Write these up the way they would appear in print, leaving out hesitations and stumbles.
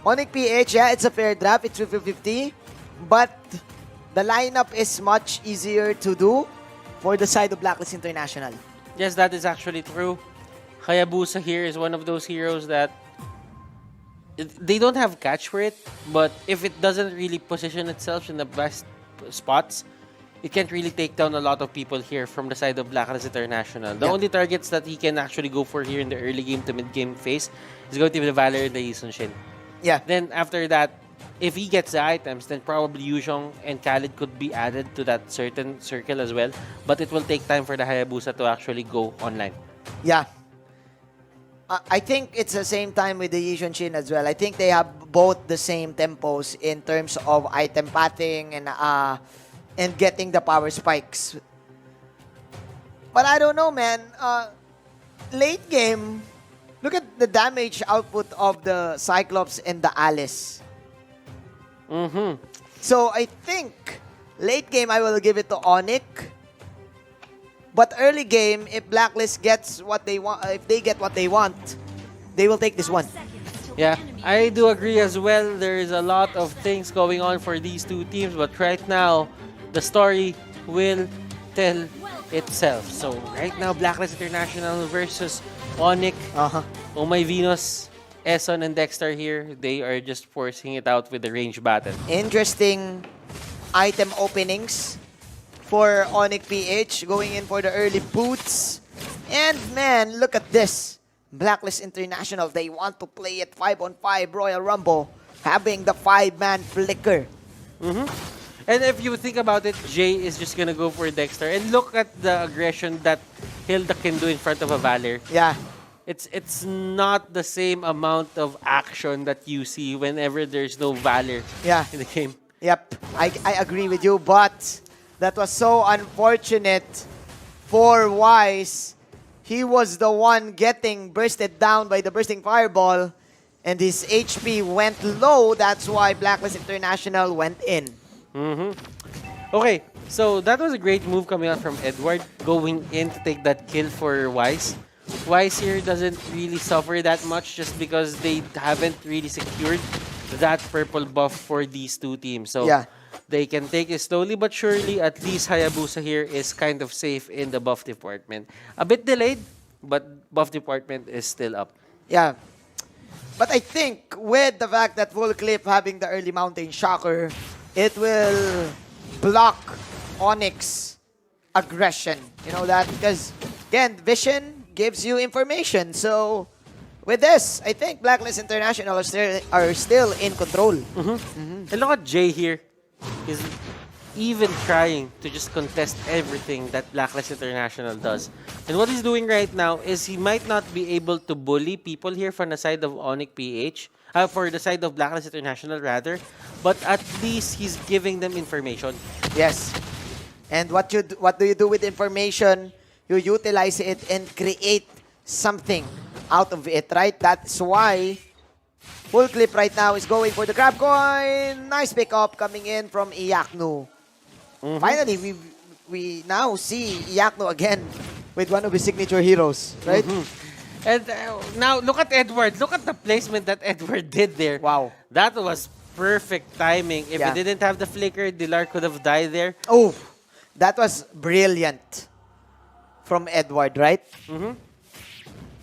Onic PH, yeah, it's a fair draft. It's 50-50. But the lineup is much easier to do for the side of Blacklist International. Yes, that is actually true. Hayabusa here is one of those heroes that they don't have catch for it, but if it doesn't really position itself in the best spots, it can't really take down a lot of people here from the side of Blacklist International. The only targets that he can actually go for here in the early game to mid-game phase is going to be the Valor and the Yisun Shin. Yeah. Then after that, if he gets the items, then probably Yuzhong and Khalid could be added to that certain circle as well. But it will take time for the Hayabusa to actually go online. Yeah. I think it's the same time with the Yisun Shin as well. I think they have both the same tempos in terms of item pathing and getting the power spikes. But I don't know, man. Late game, look at the damage output of the Cyclops and the Alice. So I think late game I will give it to Onic. But early game, if Blacklist gets what they want, if they get what they want, they will take this one. Yeah, I do agree as well. There is a lot of things going on for these two teams, but right now, the story will tell itself. So right now, Blacklist International versus Onic. Oh my Venus, Eson and Dexter here, they are just forcing it out with the range battle. Interesting item openings for Onic PH, going in for the early boots. And man, look at this. Blacklist International, they want to play it 5-on-5 Royal Rumble, having the 5-man flicker. And if you think about it, Jay is just gonna go for Dexter. And look at the aggression that Hilda can do in front of a Valor. Yeah. It's not the same amount of action that you see whenever there's no Valor in the game. Yep, I agree with you, but that was so unfortunate for Wise. He was the one getting bursted down by the bursting fireball, and his HP went low. That's why Blacklist International went in. Okay, so that was a great move coming out from Edward, going in to take that kill for Wise. Wise here doesn't really suffer that much just because they haven't really secured that purple buff for these two teams. So they can take it slowly but surely. At least Hayabusa here is kind of safe in the buff department. A bit delayed, but buff department is still up. Yeah. But I think with the fact that Full Clip having the early mountain shocker, it will block Onyx aggression. You know that? Because, again, vision gives you information. So, with this, I think Blacklist International are still in control. And look at Jay here. He's even trying to just contest everything that Blacklist International does. And what he's doing right now is he might not be able to bully people here from the side of Onic PH. For the side of Blacklist International, rather. But at least he's giving them information. Yes. And what do you do with information? You utilize it and create something out of it, right? That's why Full Clip right now is going for the grab coin. Nice pickup coming in from Iyaknu. Finally, we now see Iyaknu again with one of his signature heroes, right? And now, look at Edward. Look at the placement that Edward did there. Wow. That was perfect timing. If he didn't have the flicker, Dilar could have died there. Oh, that was brilliant from Edward, right?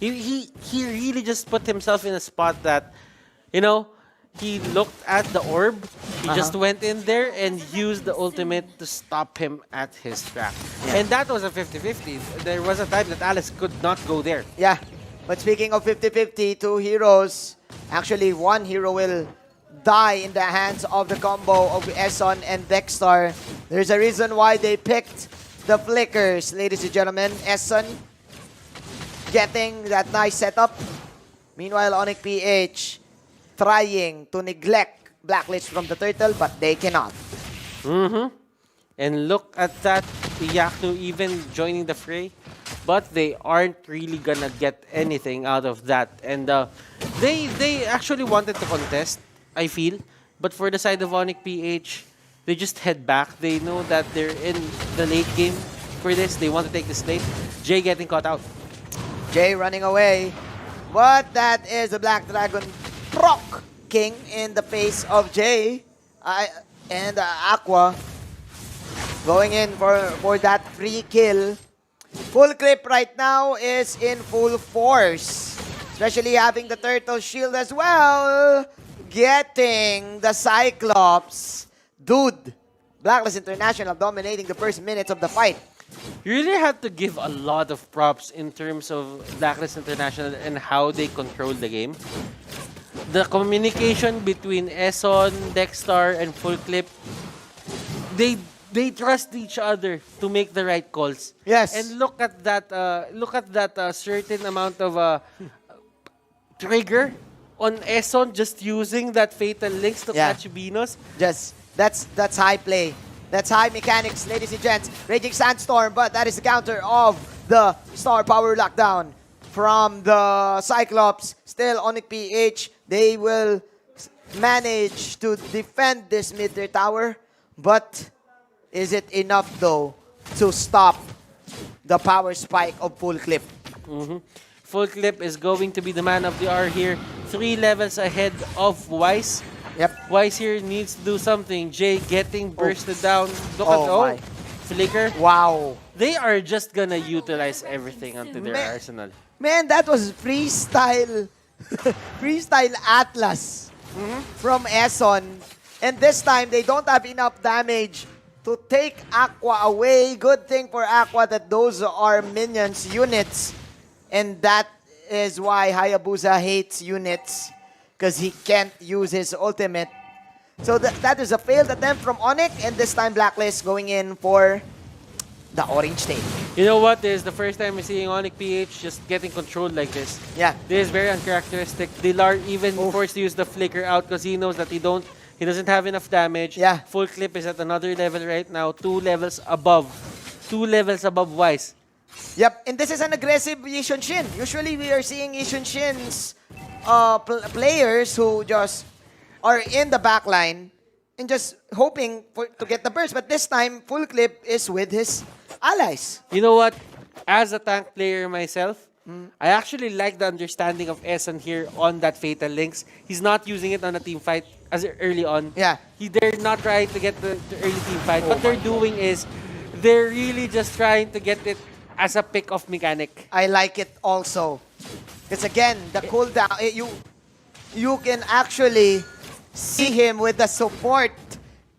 He really just put himself in a spot that, you know, he looked at the orb, he just went in there and used the ultimate to stop him at his track. And that was a 50-50. There was a time that Alice could not go there. Yeah, but speaking of 50-50, two heroes, actually one hero will die in the hands of the combo of Eson and Dexter. There's a reason why they picked the flickers, ladies and gentlemen. Eson getting that nice setup. Meanwhile, Onic PH trying to neglect Blacklist from the turtle, but they cannot. And look at that, Iyaknu even joining the fray, but they aren't really gonna get anything out of that. And they actually wanted to contest, I feel, but for the side of Onic PH, they just head back. They know that they're in the late game for this. They want to take this late. Jay getting caught out. Jay running away, but that is a Black Dragon proc king in the face of Jay and Aqua going in for that free kill. Full Clip right now is in full force, especially having the turtle shield as well. Getting the Cyclops. Dude, Blacklist International dominating the first minutes of the fight. You really have to give a lot of props in terms of Blacklist International and how they control the game. The communication between Eson, Dexstar, and Full Clip, they trust each other to make the right calls. Yes. And look at that. Certain amount of trigger on Eson just using that fatal links to catch Venus. Just that's high play. That's high mechanics, ladies and gents. Raging Sandstorm, but that is the counter of the Star Power Lockdown from the Cyclops. Still, Onic PH, they will manage to defend this mid-tier tower. But is it enough, though, to stop the power spike of Full Clip? Full Clip is going to be the man of the hour here. 3 levels ahead of Wise. Yep. Wise here needs to do something. Jay getting bursted down. Look my. at Flicker. Wow. They are just gonna utilize everything onto their arsenal. Man, that was freestyle. Freestyle Atlas from Eson. And this time, they don't have enough damage to take Aqua away. Good thing for Aqua that those are minions units. And that is why Hayabusa hates units. Because he can't use his ultimate. So that is a failed attempt from Onic. And this time, Blacklist going in for the orange tape. You know what? This is the first time we're seeing Onic PH just getting controlled like this. Yeah. This is very uncharacteristic. Dilar even forced to use the flicker out because he knows that he doesn't have enough damage. Yeah. Full Clip is at another level right now. 2 levels above. 2 levels above Wise. Yep, and this is an aggressive Yishun Shin. Usually we are seeing Yishun Shin's players who just are in the back line and just hoping to get the burst. But this time, Full Clip is with his allies. You know what? As a tank player myself, I actually like the understanding of Eson here on that Fatal Links. He's not using it on a team fight as early on. Yeah. They're not trying to get the early team fight. What they're doing is they're really just trying to get it as a pick-off mechanic. I like it also. Because again, the cooldown, you can actually see him with the support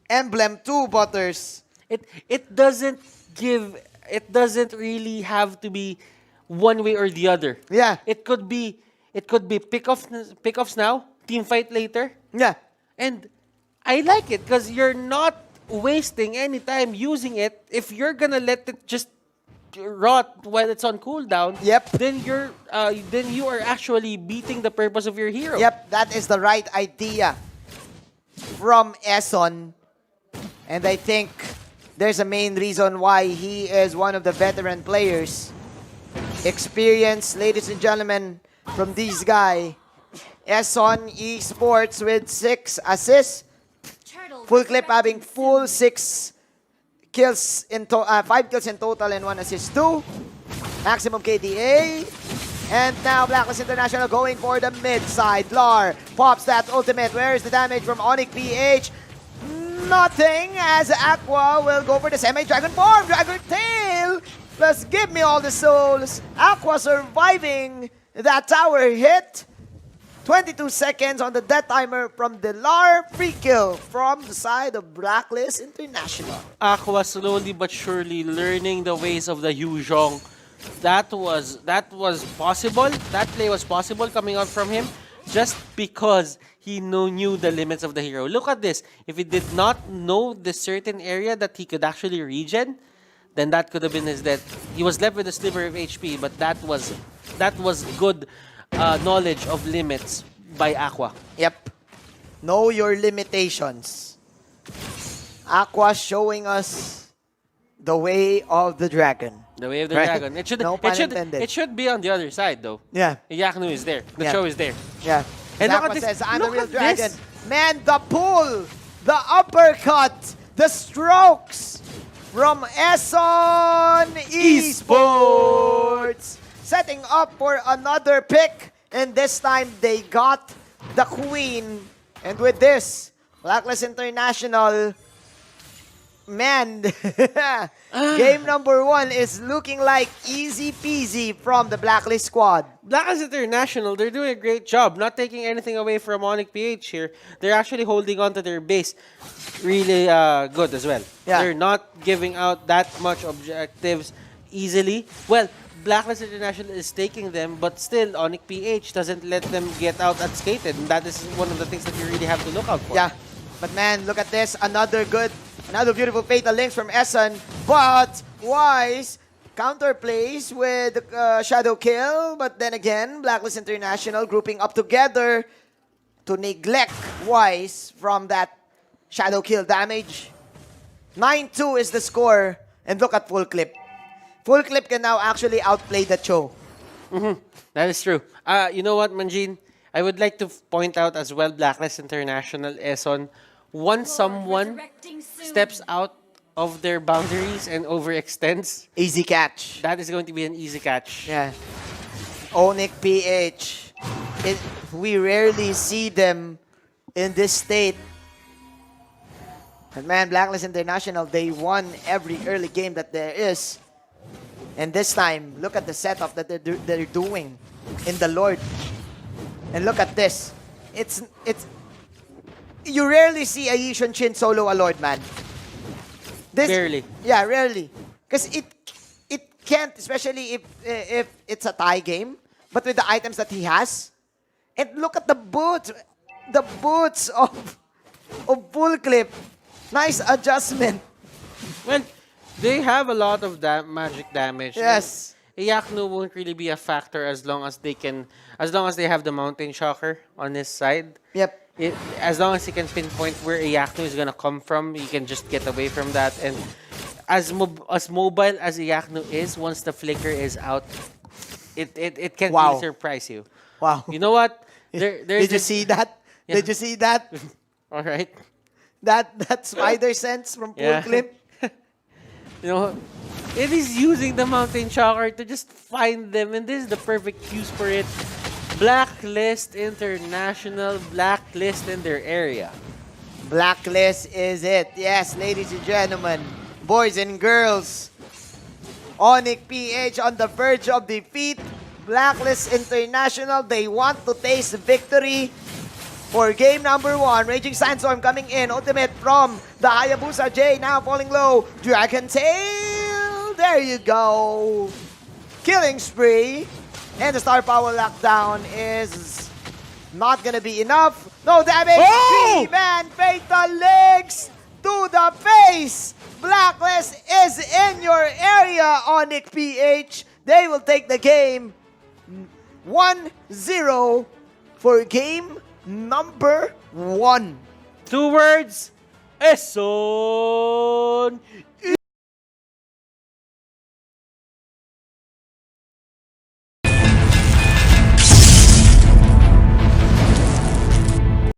emblem too, Butters. It doesn't really have to be one way or the other. Yeah. It could be pick-offs now, team fight later. Yeah. And I like it because you're not wasting any time using it. If you're gonna let it just rot while it's on cooldown, Yep. then you are actually beating the purpose of your hero. Yep, that is the right idea from Eson. And I think there's a main reason why he is one of the veteran players. Experience, ladies and gentlemen, from this guy. Eson Esports with 6 assists. Full Clip having full 6 kills in 5 kills in total and 1 assist too. Maximum KDA. And now Blacklist International going for the mid side. Lar pops that ultimate. Where is the damage from Onic PH? Nothing, as Aqua will go for the semi-dragon form. Dragon Tail! Plus give me all the souls. Aqua surviving that tower hit. 22 seconds on the death timer from Dilar. Free kill from the side of Blacklist International. Aqua slowly but surely learning the ways of the Yu Zhong. That was possible. That play was possible coming out from him just because he knew the limits of the hero. Look at this. If he did not know the certain area that he could actually regen, then that could have been his death. He was left with a sliver of HP, but that was good knowledge of limits by Aqua. Yep. Know your limitations. Aqua showing us the way of the dragon. The way of the Right. dragon. It should be on the other side though. Yeah. Yaknu is there. The Yeah. show is there. Yeah. And look Aqua at this. says, I'm the Look real at dragon. this. Man, the pull, the uppercut, the strokes from Eson Esports. Setting up for another pick. And this time they got the queen And with this, Blacklist International, man, game number 1 is looking like easy peasy from the Blacklist squad. Blacklist International, they're doing a great job, not taking anything away from Onic PH here. They're actually holding on to their base really good as well. Yeah. They're not giving out that much objectives easily. Well, Blacklist International is taking them, but still, Onic PH doesn't let them get out unscathed. And that is one of the things that you really have to look out for. Yeah, but man, look at this. Another beautiful Fatal Links from Essen. But Wise counterplays with Shadow Kill. But then again, Blacklist International grouping up together to neglect Wise from that Shadow Kill damage. 9-2 is the score. And look at Full Clip. Full Clip can now actually outplay the Cho. That is true. You know what, Manjin? I would like to point out as well, Blacklist International Eson, once someone steps out of their boundaries and overextends, Easy catch. that is going to be an easy catch. Yeah. Onic PH. We rarely see them in this state. But man, Blacklist International, they won every early game that there is. And this time, look at the setup that they're doing in the Lord. And look at this. It's you rarely see a Yishun Chin solo a Lord, man. Barely. Yeah, rarely. Because it can't, especially if it's a tie game. But with the items that he has. And look at the boots. The boots of Full Clip. Nice adjustment. Well, they have a lot of magic damage. Yes. Iyaknu won't really be a factor as long as they have the Mountain Shocker on his side. Yep. As long as he can pinpoint where Iyaknu is gonna come from, he can just get away from that. And as mobile as Iyaknu is, once the flicker is out, it can really surprise you. Wow. You know what? Did you see that? Yeah. Did you see that? All right. That spider sense from Full Clip? You know, it is using the Mountain Shocker to just find them, and this is the perfect use for it. Blacklist International, Blacklist in their area. Blacklist is it. Yes, ladies and gentlemen, boys and girls. Onic PH on the verge of defeat. Blacklist International, they want to taste victory for game number 1. Raging Sandstorm coming in. Ultimate from the Hayabusa J. Now falling low. Dragon Tail. There you go. Killing spree. And the star power lockdown is not gonna be enough. No damage. Oh! 3-man fatal legs to the face. Blacklist is in your area, Onic PH. They will take the game 1-0 for game number 1. 2 words. Eson